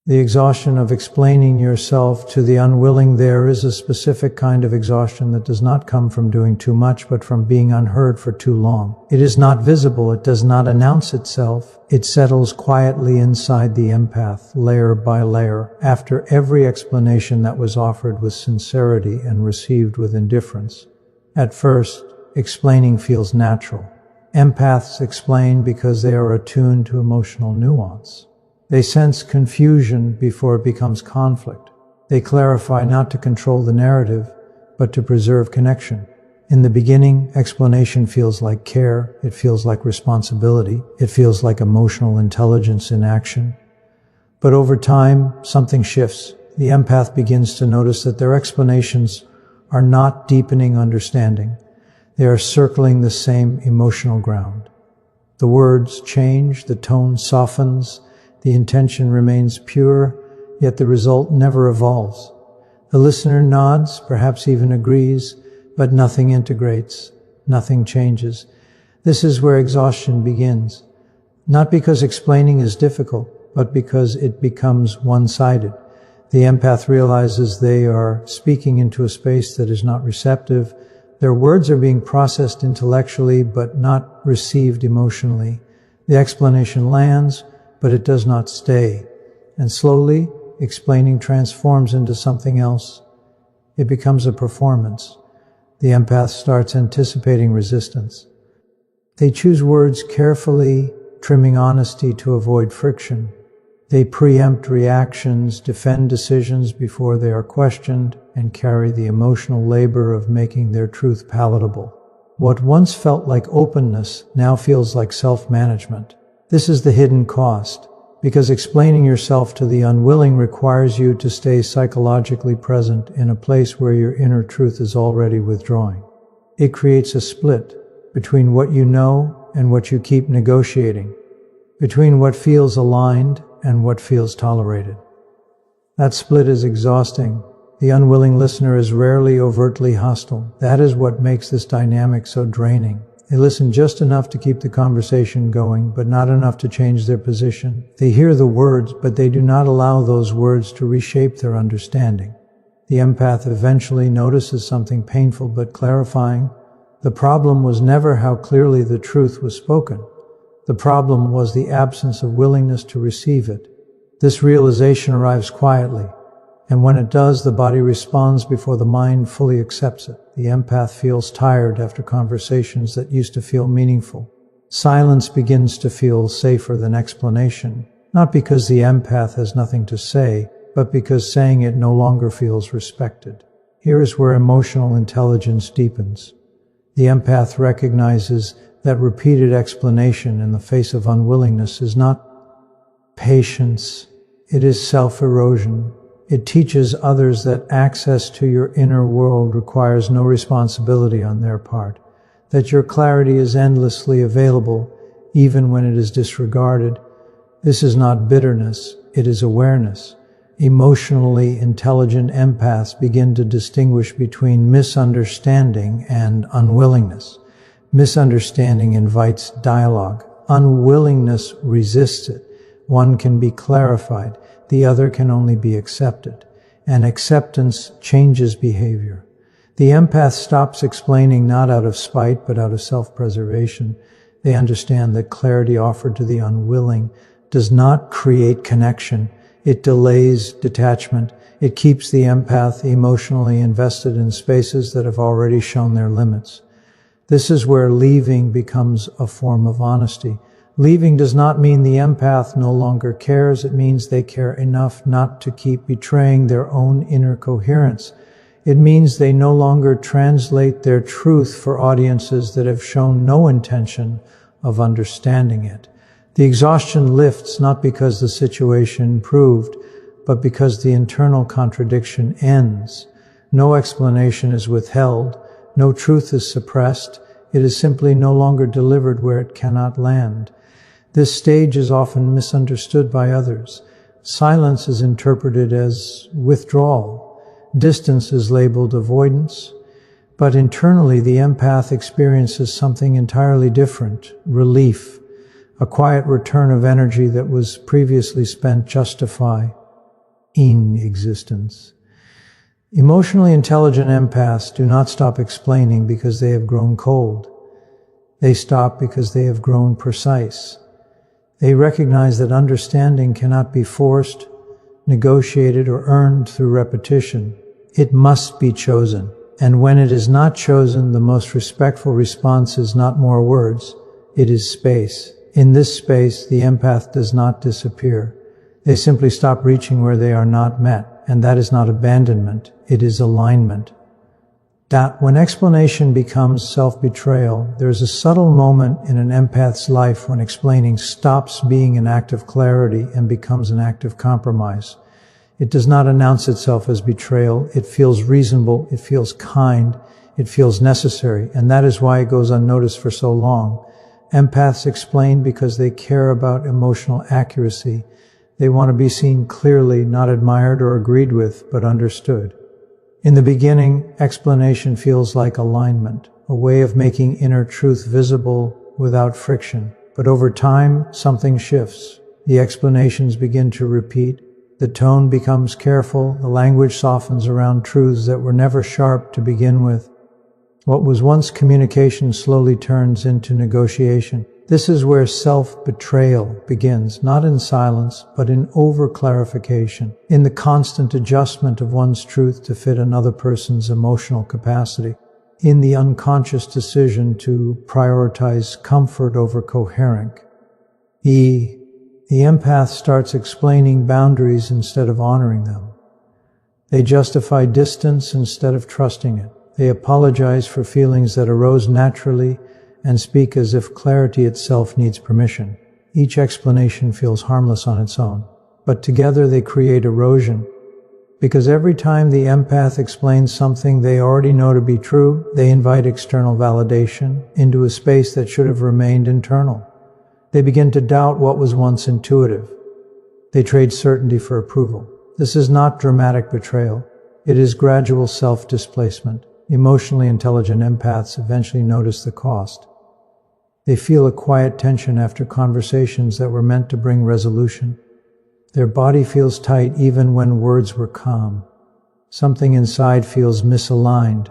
The exhaustion of explaining yourself to the unwilling. There is a specific kind of exhaustion that does not come from doing too much, but from being unheard for too long. It is not visible. It does not announce itself. It settles quietly inside the empath, layer by layer, after every explanation that was offered with sincerity and received with indifference. At first, explaining feels natural. Empaths explain because they are attuned to emotional nuance. They sense confusion before it becomes conflict. They clarify not to control the narrative, but to preserve connection. In the beginning, explanation feels like care. It feels like responsibility. It feels like emotional intelligence in action. But over time, something shifts. The empath begins to notice that their explanations are not deepening understanding. They are circling the same emotional ground. The words change, the tone softens, the intention remains pure, yet the result never evolves. The listener nods, perhaps even agrees, but nothing integrates, nothing changes. This is where exhaustion begins. Not because explaining is difficult, but because it becomes one-sided. The empath realizes they are speaking into a space that is not receptive. Their words are being processed intellectually, but not received emotionally. The explanation lands, but it does not stay. And slowly, explaining transforms into something else. It becomes a performance. The empath starts anticipating resistance. They choose words carefully, trimming honesty to avoid friction. They preempt reactions, defend decisions before they are questioned, and carry the emotional labor of making their truth palatable. What once felt like openness now feels like self-management. This is the hidden cost, because explaining yourself to the unwilling requires you to stay psychologically present in a place where your inner truth is already withdrawing. It creates a split between what you know and what you keep negotiating, between what feels aligned and what feels tolerated. That split is exhausting. The unwilling listener is rarely overtly hostile. That is what makes this dynamic so draining. They listen just enough to keep the conversation going, but not enough to change their position. They hear the words, but they do not allow those words to reshape their understanding. The empath eventually notices something painful but clarifying. The problem was never how clearly the truth was spoken. The problem was the absence of willingness to receive it. This realization arrives quietly, and when it does, the body responds before the mind fully accepts it. The empath feels tired after conversations that used to feel meaningful. Silence begins to feel safer than explanation, not because the empath has nothing to say, but because saying it no longer feels respected. Here is where emotional intelligence deepens. The empath recognizes that repeated explanation in the face of unwillingness is not patience, it is self-erosion. It teaches others that access to your inner world requires no responsibility on their part, that your clarity is endlessly available, even when it is disregarded. This is not bitterness, it is awareness. Emotionally intelligent empaths begin to distinguish between misunderstanding and unwillingness. Misunderstanding invites dialogue. Unwillingness resists it. One can be clarified. The other can only be accepted, and acceptance changes behavior. The empath stops explaining not out of spite, but out of self-preservation. They understand that clarity offered to the unwilling does not create connection. It delays detachment. It keeps the empath emotionally invested in spaces that have already shown their limits. This is where leaving becomes a form of honesty. Leaving does not mean the empath no longer cares. It means they care enough not to keep betraying their own inner coherence. It means they no longer translate their truth for audiences that have shown no intention of understanding it. The exhaustion lifts not because the situation improved, but because the internal contradiction ends. No explanation is withheld. No truth is suppressed. It is simply no longer delivered where it cannot land. This stage is often misunderstood by others. Silence is interpreted as withdrawal. Distance is labeled avoidance. But internally, the empath experiences something entirely different: relief, a quiet return of energy that was previously spent justifying in existence. Emotionally intelligent empaths do not stop explaining because they have grown cold. They stop because they have grown precise. They recognize that understanding cannot be forced, negotiated, or earned through repetition. It must be chosen. And when it is not chosen, the most respectful response is not more words, it is space. In this space, the empath does not disappear. They simply stop reaching where they are not met, and that is not abandonment, it is alignment. That when explanation becomes self-betrayal, there is a subtle moment in an empath's life when explaining stops being an act of clarity and becomes an act of compromise. It does not announce itself as betrayal. It feels reasonable. It feels kind. It feels necessary. And that is why it goes unnoticed for so long. Empaths explain because they care about emotional accuracy. They want to be seen clearly, not admired or agreed with, but understood. In the beginning, explanation feels like alignment, a way of making inner truth visible without friction. But over time, something shifts. The explanations begin to repeat. The tone becomes careful. The language softens around truths that were never sharp to begin with. What was once communication slowly turns into negotiation. This is where self-betrayal begins, not in silence, but in over-clarification, in the constant adjustment of one's truth to fit another person's emotional capacity, in the unconscious decision to prioritize comfort over coherence. The empath starts explaining boundaries instead of honoring them. They justify distance instead of trusting it. They apologize for feelings that arose naturally and speak as if clarity itself needs permission. Each explanation feels harmless on its own, but together they create erosion. Because every time the empath explains something they already know to be true, they invite external validation into a space that should have remained internal. They begin to doubt what was once intuitive. They trade certainty for approval. This is not dramatic betrayal. It is gradual self-displacement. Emotionally intelligent empaths eventually notice the cost. They feel a quiet tension after conversations that were meant to bring resolution. Their body feels tight even when words were calm. Something inside feels misaligned,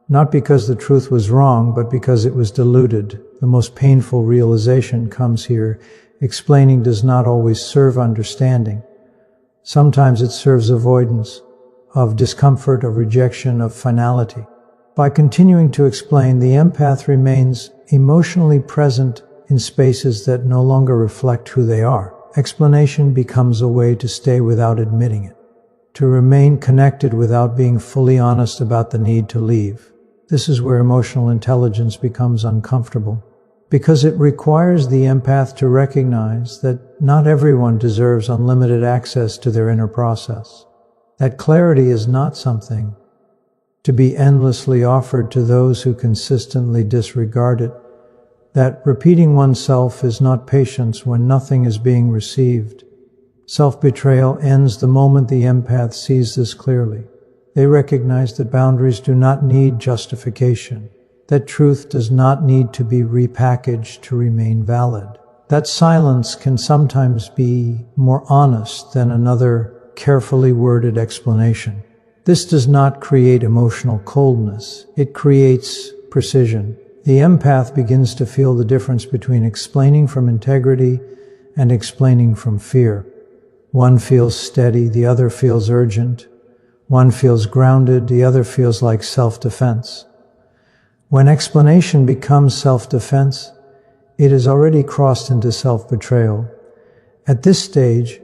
not because the truth was wrong, but because it was diluted. The most painful realization comes here. Explaining does not always serve understanding. Sometimes it serves avoidance of discomfort, of rejection, of finality. By continuing to explain, the empath remains emotionally present in spaces that no longer reflect who they are. Explanation becomes a way to stay without admitting it, to remain connected without being fully honest about the need to leave. This is where emotional intelligence becomes uncomfortable, because it requires the empath to recognize that not everyone deserves unlimited access to their inner process. That clarity is not something to be endlessly offered to those who consistently disregard it. That repeating oneself is not patience when nothing is being received. Self-betrayal ends the moment the empath sees this clearly. They recognize that boundaries do not need justification, that truth does not need to be repackaged to remain valid, that silence can sometimes be more honest than another carefully worded explanation. This does not create emotional coldness. It creates precision. The empath begins to feel the difference between explaining from integrity and explaining from fear. One feels steady, the other feels urgent. One feels grounded, the other feels like self-defense. When explanation becomes self-defense, it has already crossed into self-betrayal. At this stage,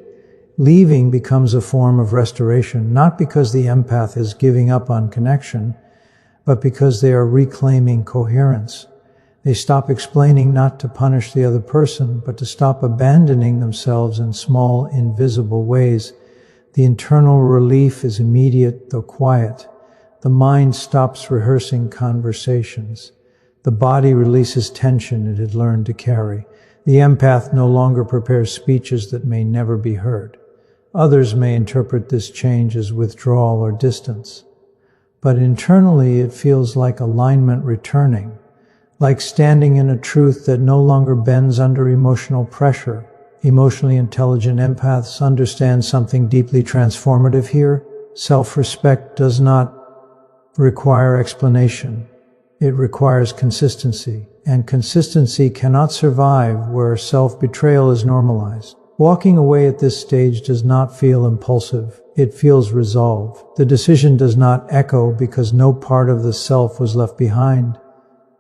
leaving becomes a form of restoration, not because the empath is giving up on connection, but because they are reclaiming coherence. They stop explaining not to punish the other person, but to stop abandoning themselves in small, invisible ways. The internal relief is immediate, though quiet. The mind stops rehearsing conversations. The body releases tension it had learned to carry. The empath no longer prepares speeches that may never be heard. Others may interpret this change as withdrawal or distance. But internally it feels like alignment returning, like standing in a truth that no longer bends under emotional pressure. Emotionally intelligent empaths understand something deeply transformative here. Self-respect does not require explanation. It requires consistency, and consistency cannot survive where self-betrayal is normalized. Walking away at this stage does not feel impulsive. It feels resolve. The decision does not echo because no part of the self was left behind.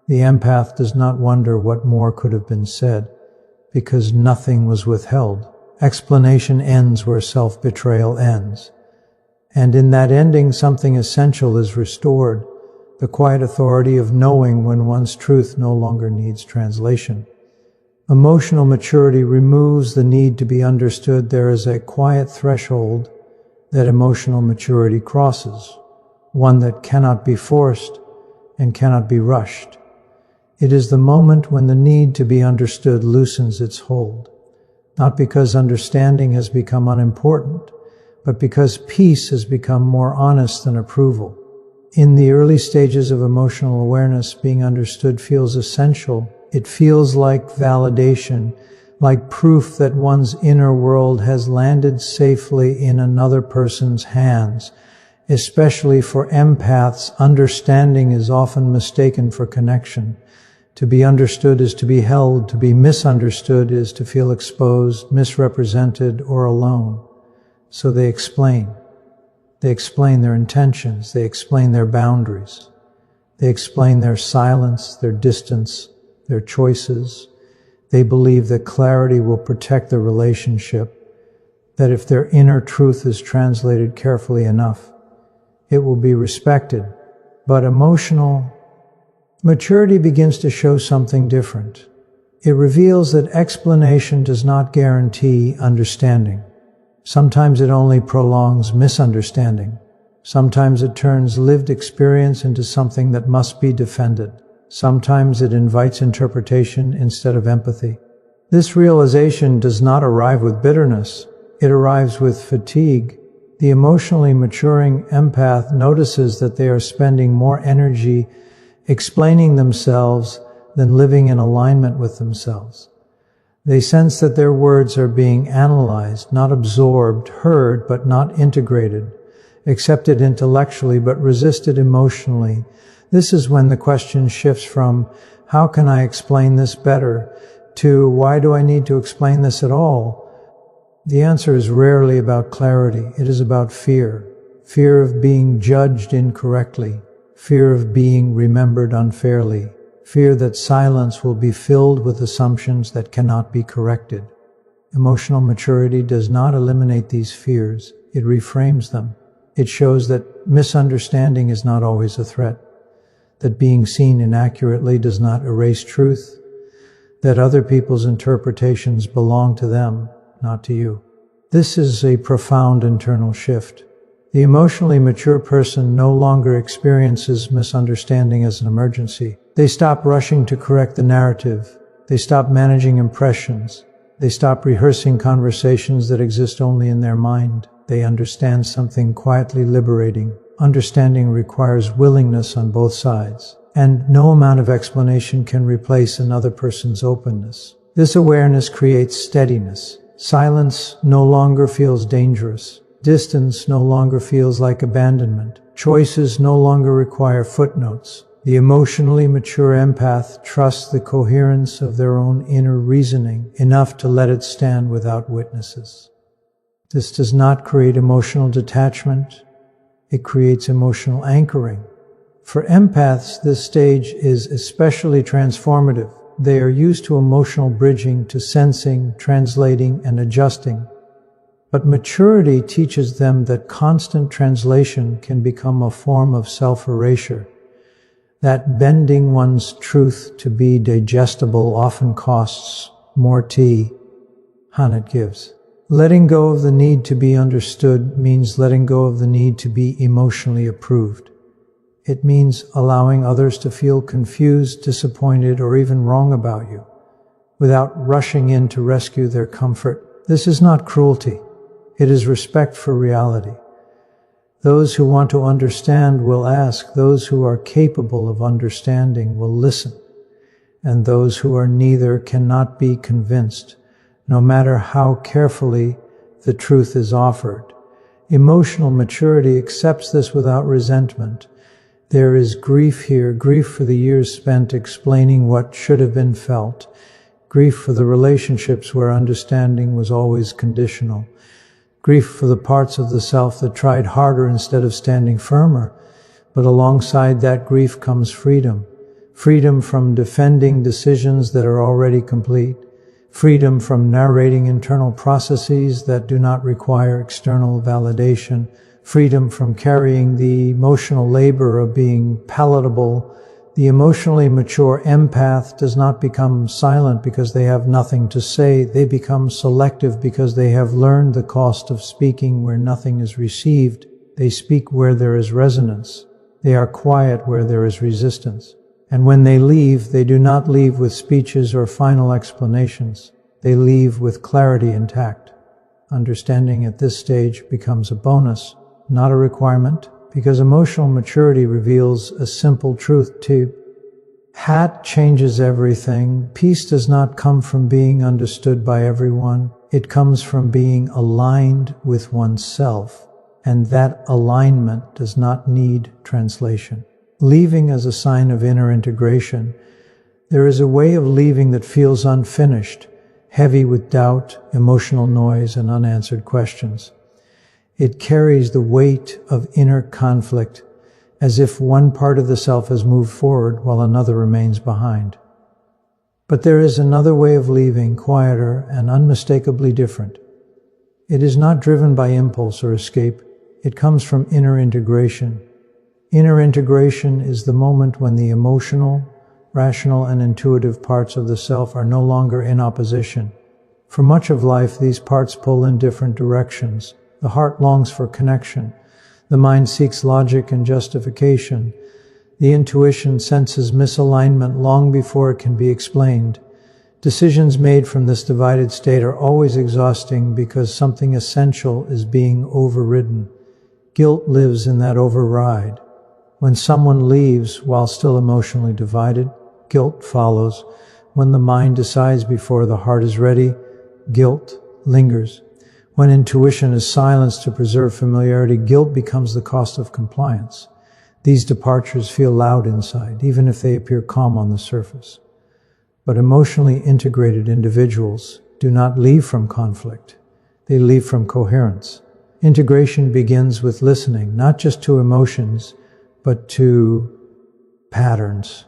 The empath does not wonder what more could have been said, because nothing was withheld. Explanation ends where self-betrayal ends. And in that ending, something essential is restored, the quiet authority of knowing when one's truth no longer needs translation. Emotional maturity removes the need to be understood. There is a quiet threshold that emotional maturity crosses, one that cannot be forced and cannot be rushed. It is the moment when the need to be understood loosens its hold, not because understanding has become unimportant, but because peace has become more honest than approval. In the early stages of emotional awareness, being understood feels essential. It feels like validation, like proof that one's inner world has landed safely in another person's hands. Especially for empaths, understanding is often mistaken for connection. To be understood is to be held. To be misunderstood is to feel exposed, misrepresented, or alone. So they explain. They explain their intentions. They explain their boundaries. They explain their silence, their distance, their choices. They believe that clarity will protect the relationship, that if their inner truth is translated carefully enough, it will be respected. But emotional maturity begins to show something different. It reveals that explanation does not guarantee understanding. Sometimes it only prolongs misunderstanding. Sometimes it turns lived experience into something that must be defended. Sometimes it invites interpretation instead of empathy. This realization does not arrive with bitterness. It arrives with fatigue. The emotionally maturing empath notices that they are spending more energy explaining themselves than living in alignment with themselves. They sense that their words are being analyzed, not absorbed, heard but not integrated, accepted intellectually but resisted emotionally. This is when the question shifts from, how can I explain this better, to why do I need to explain this at all? The answer is rarely about clarity. It is about fear. Fear of being judged incorrectly. Fear of being remembered unfairly. Fear that silence will be filled with assumptions that cannot be corrected. Emotional maturity does not eliminate these fears. It reframes them. It shows that misunderstanding is not always a threat, that being seen inaccurately does not erase truth, that other people's interpretations belong to them, not to you. This is a profound internal shift. The emotionally mature person no longer experiences misunderstanding as an emergency. They stop rushing to correct the narrative. They stop managing impressions. They stop rehearsing conversations that exist only in their mind. They understand something quietly liberating. Understanding requires willingness on both sides, and no amount of explanation can replace another person's openness. This awareness creates steadiness. Silence no longer feels dangerous. Distance no longer feels like abandonment. Choices no longer require footnotes. The emotionally mature empath trusts the coherence of their own inner reasoning enough to let it stand without witnesses. This does not create emotional detachment. It creates emotional anchoring. For empaths, this stage is especially transformative. They are used to emotional bridging, to sensing, translating, and adjusting. But maturity teaches them that constant translation can become a form of self-erasure, that bending one's truth to be digestible often costs more tea than it gives. Letting go of the need to be understood means letting go of the need to be emotionally approved. It means allowing others to feel confused, disappointed, or even wrong about you, without rushing in to rescue their comfort. This is not cruelty. It is respect for reality. Those who want to understand will ask. Those who are capable of understanding will listen. And those who are neither cannot be convinced. no matter how carefully the truth is offered. Emotional maturity accepts this without resentment. There is grief here, grief for the years spent explaining what should have been felt, grief for the relationships where understanding was always conditional, grief for the parts of the self that tried harder instead of standing firmer. But alongside that grief comes freedom. Freedom from defending decisions that are already complete. Freedom from narrating internal processes that do not require external validation. Freedom from carrying the emotional labor of being palatable. The emotionally mature empath does not become silent because they have nothing to say. They become selective because they have learned the cost of speaking where nothing is received. They speak where there is resonance. They are quiet where there is resistance. And when they leave, they do not leave with speeches or final explanations. They leave with clarity intact. Understanding at this stage becomes a bonus, not a requirement, because emotional maturity reveals a simple truth too. Hat changes everything. Peace does not come from being understood by everyone. It comes from being aligned with oneself. And that alignment does not need translation. Leaving as a sign of inner integration. There is a way of leaving that feels unfinished, heavy with doubt, emotional noise, and unanswered questions. It carries the weight of inner conflict, as if one part of the self has moved forward while another remains behind. But there is another way of leaving, quieter and unmistakably different. It is not driven by impulse or escape. It comes from inner integration. Inner integration is the moment when the emotional, rational, and intuitive parts of the self are no longer in opposition. For much of life, these parts pull in different directions. The heart longs for connection. The mind seeks logic and justification. The intuition senses misalignment long before it can be explained. Decisions made from this divided state are always exhausting because something essential is being overridden. Guilt lives in that override. When someone leaves while still emotionally divided, guilt follows. When the mind decides before the heart is ready, guilt lingers. When intuition is silenced to preserve familiarity, guilt becomes the cost of compliance. These departures feel loud inside, even if they appear calm on the surface. But emotionally integrated individuals do not leave from conflict. They leave from coherence. Integration begins with listening, not just to emotions, but to patterns.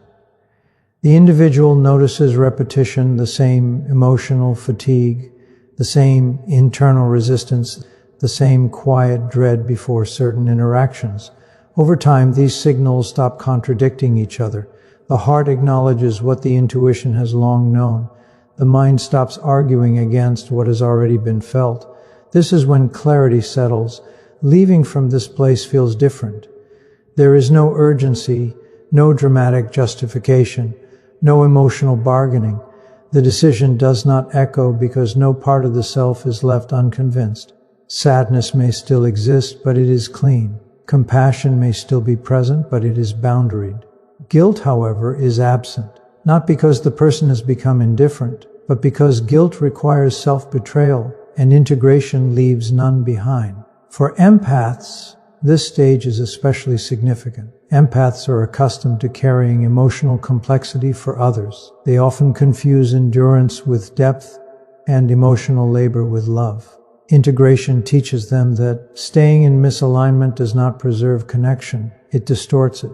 The individual notices repetition, the same emotional fatigue, the same internal resistance, the same quiet dread before certain interactions. Over time, these signals stop contradicting each other. The heart acknowledges what the intuition has long known. The mind stops arguing against what has already been felt. This is when clarity settles. Leaving from this place feels different. There is no urgency, no dramatic justification, no emotional bargaining. The decision does not echo because no part of the self is left unconvinced. Sadness may still exist, but it is clean. Compassion may still be present, but it is boundaried. Guilt, however, is absent, not because the person has become indifferent, but because guilt requires self-betrayal and integration leaves none behind. For empaths, this stage is especially significant. Empaths are accustomed to carrying emotional complexity for others. They often confuse endurance with depth and emotional labor with love. Integration teaches them that staying in misalignment does not preserve connection. It distorts it.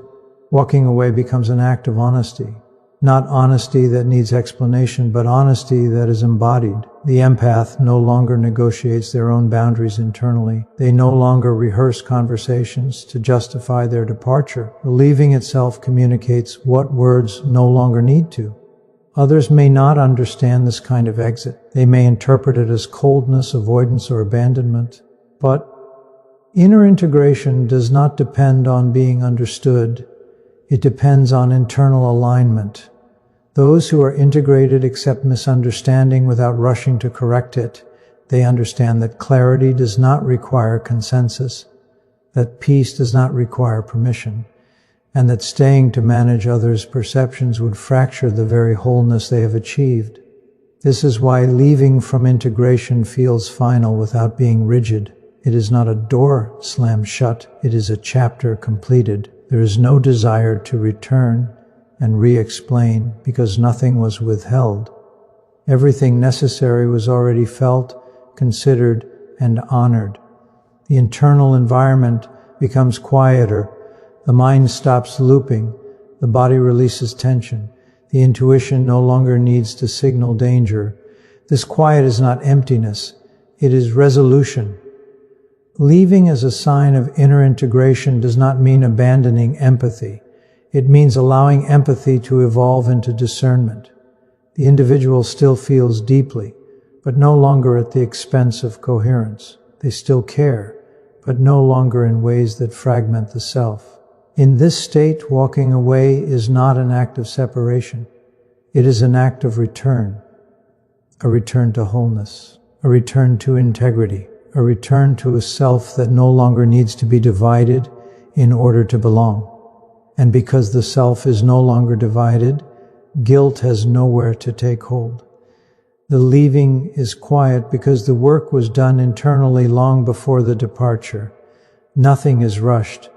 Walking away becomes an act of honesty. Not honesty that needs explanation, but honesty that is embodied. The empath no longer negotiates their own boundaries internally. They no longer rehearse conversations to justify their departure. The leaving itself communicates what words no longer need to. Others may not understand this kind of exit. They may interpret it as coldness, avoidance, or abandonment. But inner integration does not depend on being understood. It depends on internal alignment. Those who are integrated accept misunderstanding without rushing to correct it. They understand that clarity does not require consensus, that peace does not require permission, and that staying to manage others' perceptions would fracture the very wholeness they have achieved. This is why leaving from integration feels final without being rigid. It is not a door slammed shut, it is a chapter completed. There is no desire to return and re-explain because nothing was withheld. Everything necessary was already felt, considered, and honored. The internal environment becomes quieter. The mind stops looping. The body releases tension. The intuition no longer needs to signal danger. This quiet is not emptiness. It is resolution. Leaving as a sign of inner integration does not mean abandoning empathy. It means allowing empathy to evolve into discernment. The individual still feels deeply, but no longer at the expense of coherence. They still care, but no longer in ways that fragment the self. In this state, walking away is not an act of separation. It is an act of return, a return to wholeness, a return to integrity, a return to a self that no longer needs to be divided in order to belong. And because the self is no longer divided, guilt has nowhere to take hold. The leaving is quiet because the work was done internally long before the departure. Nothing is rushed.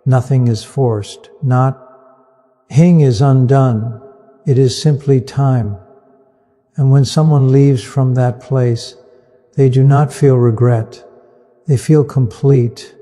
Nothing is forced. Nothing is undone. It is simply time. And when someone leaves from that place, they do not feel regret. They feel complete.